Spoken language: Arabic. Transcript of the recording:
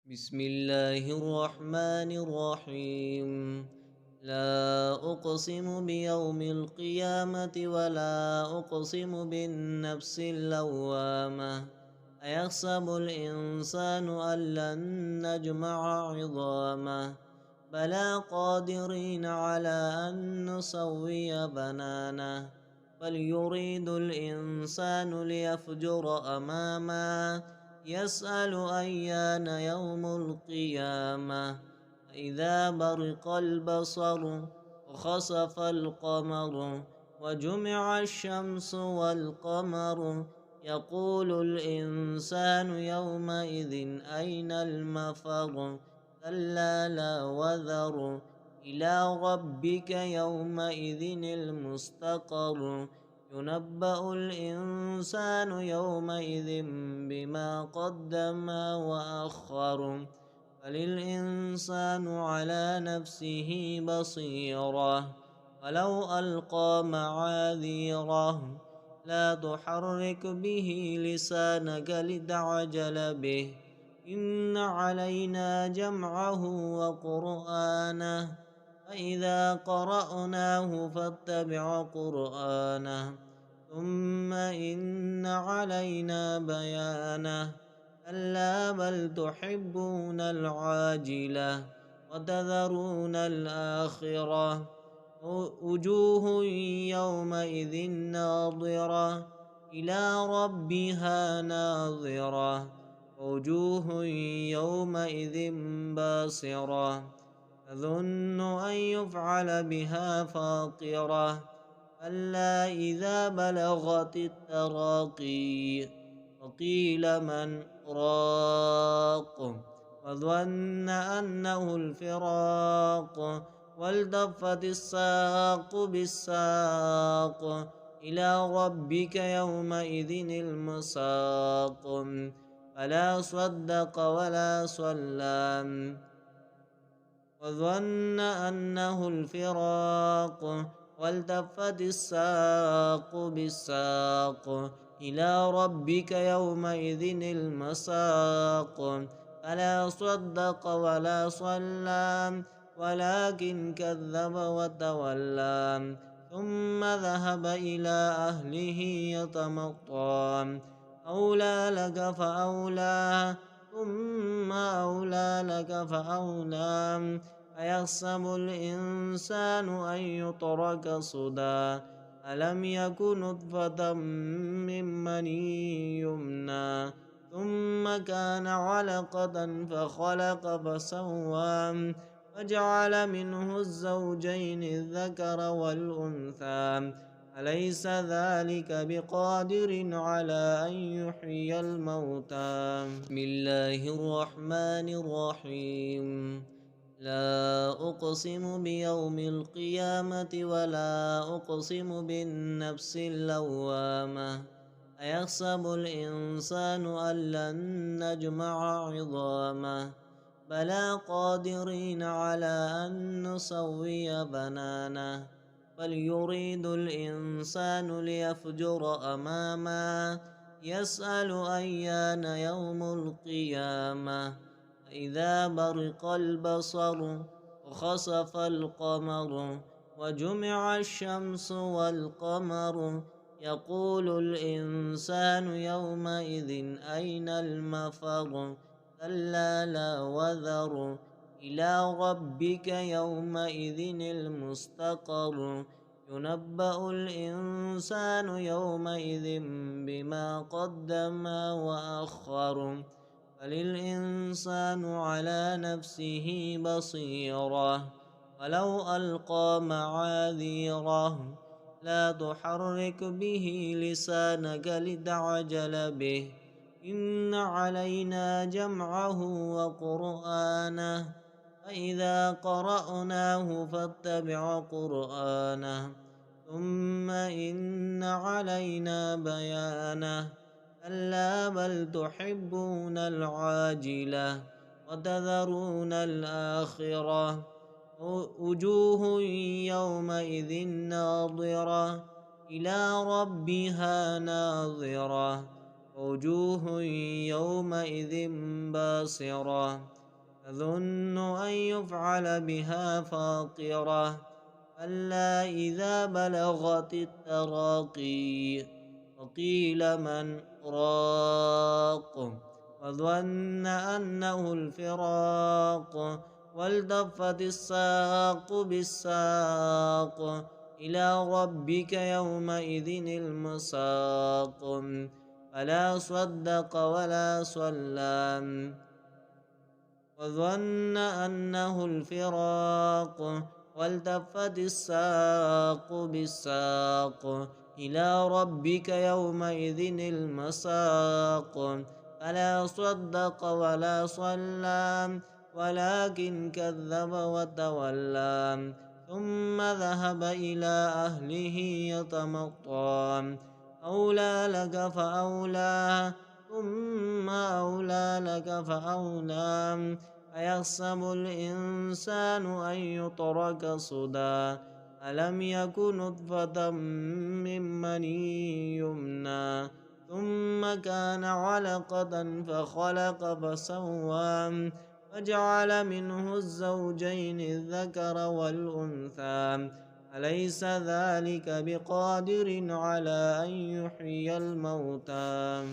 بسم الله الرحمن الرحيم. لا أقسم بيوم القيامة ولا أقسم بالنفس اللوامة. أيحسب الإنسان أن لن نجمع عظامه؟ بلى قادرين على أن نسوي بنانه. بل يريد الإنسان ليفجر أمامه. يسأل أيان يوم القيامة. فإذا برق البصر وخسف القمر وجمع الشمس والقمر يقول الإنسان يومئذ أين المفر. كلا لا وذر إلى ربك يومئذ المستقر. ينبأ الإنسان يومئذ بما قدم وأخر. بل الإنسان على نفسه بصيرة ولو ألقى معاذيره. لا تحرك به لسانك لتعجل به. إن علينا جمعه وقرآنه. فإذا قرأناه فاتبع قرآنه. ثم إن علينا بيانه. كلا بل تحبون العاجلة وتذرون الآخرة. وجوه يومئذ ناظرة إلى ربها ناظرة. وجوه يومئذ باسرة تظن أن يفعل بها فاقرة. كلا إذا بلغت التراقي وقيل من راق. وظن أنه الفراق والتفت الساق بالساق. إلى ربك يومئذ المساق. فلا صدق ولا صلى وظن أنه الفراق والتفت الساق بالساق. إلى ربك يومئذ المساق. فلا صدق ولا صلى ولكن كذب وتولى. ثم ذهب إلى أهله يتمطى. أولى لك فأولى ثم أولى لك فأولى. أيحسب الإنسان أن يترك سدى. ألم يك نطفة من مني يمنى ثم كان علقة فخلق فسوى. وجعل منه الزوجين الذكر والأنثى. أليس ذلك بقادر على أن يحيي الموتى؟ بسم الله الرحمن الرحيم. لا أقسم بيوم القيامة ولا أقسم بالنفس اللوامة. أيحسب الإنسان أن لن نجمع عظامه؟ بلى قادرين على أن نسوي بنانه. بل يريد الإنسان ليفجر أمامه. يسأل أيان يوم القيامة. فإذا برق البصر وخسف القمر وجمع الشمس والقمر يقول الإنسان يومئذ أين المفر. كلا لا وذر إلى ربك يومئذ المستقر. ينبأ الإنسان يومئذ بما قدم وأخر. بل الإنسان على نفسه بصيرة ولو ألقى معاذيره. لا تحرك به لسانك لتعجل به. إن علينا جمعه وقرآنه. فإذا قرأناه فاتبع قرآنه. ثم إن علينا بيانه. كلا بل تحبون العاجلة وتذرون الآخرة. وجوه يومئذ ناظرة إلى ربها ناظرة. وجوه يومئذ باصرة تظن أن يفعل بها فاقرة كلا إذا بلغت التراقي وقيل من راق وظن أنه الفراق والتفت الساق بالساق إلى ربك يومئذ المساق فلا صدق ولا صلى وظن أنه الفراق والتفت الساق بالساق إلى ربك يومئذ المساق فلا صدق ولا صلى ولكن كذب وتولى ثم ذهب إلى أهله يتمطى أولى لك فأولى ثم أولى لك فأولى أيحسب الإنسان أن يترك صدى ألم يكن نطفة من مني يمنى ثم كان علقة فخلق فسوى فجعل منه الزوجين الذكر والأنثى أليس ذلك بقادر على أن يحيي الموتى